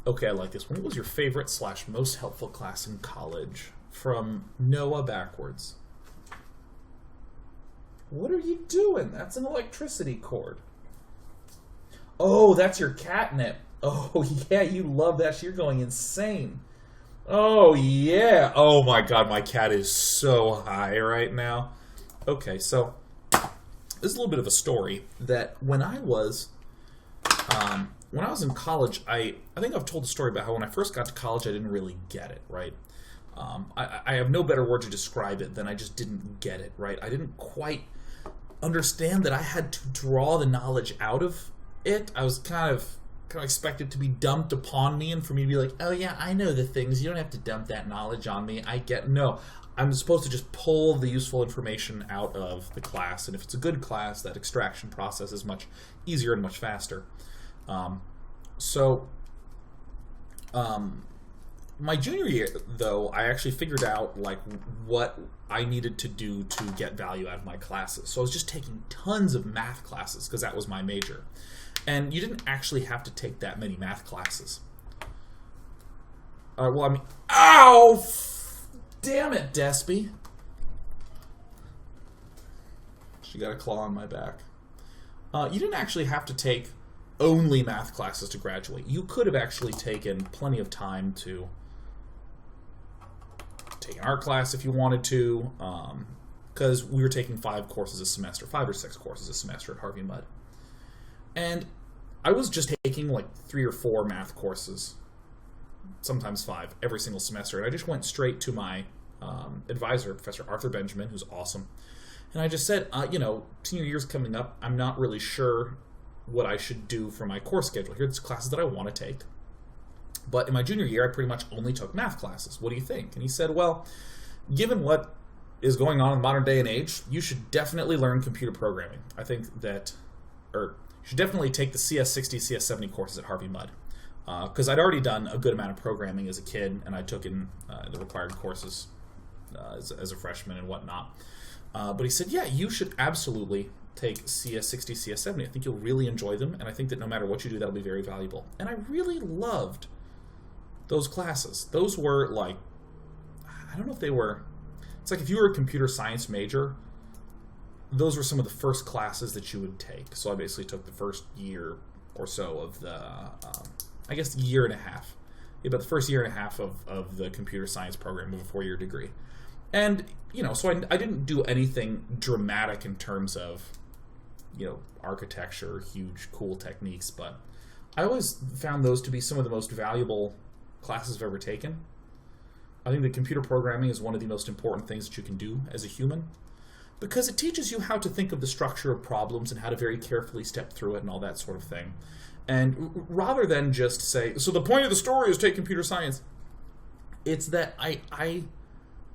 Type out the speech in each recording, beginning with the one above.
Okay, I like this one. What was your favorite / most helpful class in college? From Noah backwards. What are you doing? That's an electricity cord. Oh, that's your catnip. Oh, yeah, you love that. You're going insane. Oh, yeah. Oh, my God, my cat is so high right now. Okay, so this is a little bit of a story that when I was in college, I think I've told the story about how when I first got to college, I didn't really get it, right? I have no better word to describe it than I just didn't get it, right? I didn't quite understand that I had to draw the knowledge out of it. I was kind of expected to be dumped upon me and for me to be like, oh yeah, I know the things. You don't have to dump that knowledge on me. No. I'm supposed to just pull the useful information out of the class, and if it's a good class, that extraction process is much easier and much faster. My junior year, though, I actually figured out like what I needed to do to get value out of my classes. So I was just taking tons of math classes because that was my major. And you didn't actually have to take that many math classes. Ow! Damn it, Despy. She got a claw on my back. You didn't actually have to take only math classes to graduate. You could have actually taken plenty of time to take an art class if you wanted to, because we were taking 5 courses a semester, 5 or 6 courses a semester at Harvey Mudd. And I was just taking like 3 or 4 math courses, sometimes 5, every single semester. And I just went straight to my advisor, Professor Arthur Benjamin, who's awesome. And I just said, senior year's coming up. I'm not really sure what I should do for my course schedule. Here are the classes that I want to take. But in my junior year, I pretty much only took math classes. What do you think? And he said, well, given what is going on in the modern day and age, you should definitely learn computer programming. I think that, you should definitely take the CS60, CS70 courses at Harvey Mudd. Because I'd already done a good amount of programming as a kid, and I took in the required courses as a freshman and whatnot. But he said, yeah, you should absolutely take CS60, CS70. I think you'll really enjoy them, and I think that no matter what you do, that'll be very valuable. And I really loved those classes. Those were like, I don't know if they were, it's like if you were a computer science major, those were some of the first classes that you would take. So I basically took the first year or so of the, I guess year and a half. About the first year and a half of the computer science program of a 4-year degree. And, so I didn't do anything dramatic in terms of, architecture, huge, cool techniques, but I always found those to be some of the most valuable classes I've ever taken. I think that computer programming is one of the most important things that you can do as a human, because it teaches you how to think of the structure of problems and how to very carefully step through it and all that sort of thing. And rather than just say, so the point of the story is take computer science, it's that I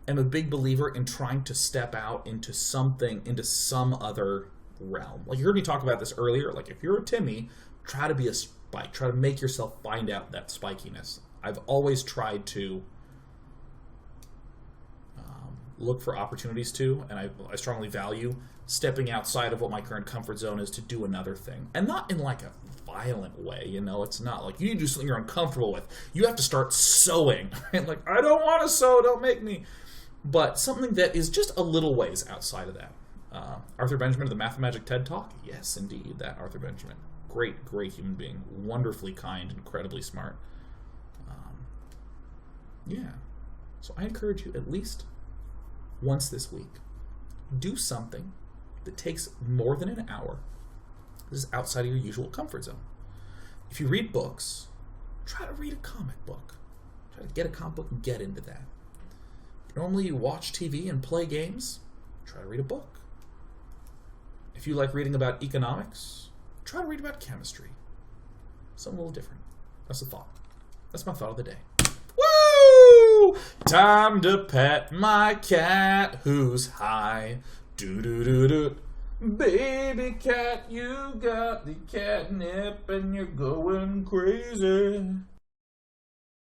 am a big believer in trying to step out into some other realm. Like you heard me talk about this earlier, like if you're a Timmy, try to be a spike, try to make yourself find out that spikiness. I've always tried to look for opportunities to, and I strongly value stepping outside of what my current comfort zone is to do another thing. And not in like a violent way, it's not like you need to do something you're uncomfortable with. You have to start sewing. Right? Like, I don't want to sew, don't make me. But something that is just a little ways outside of that. Arthur Benjamin of the Mathemagic TED Talk? Yes, indeed, that Arthur Benjamin. Great, great human being. Wonderfully kind, incredibly smart. Yeah. So I encourage you at least once this week, do something that takes more than an hour. This is outside of your usual comfort zone. If you read books, try to read a comic book. Try to get a comic book and get into that. If normally you watch TV and play games, try to read a book. If you like reading about economics, try to read about chemistry. Something a little different. That's the thought. That's my thought of the day. Woo! Time to pet my cat who's high. Do-do-do-do. Baby cat, you got the catnip and you're going crazy.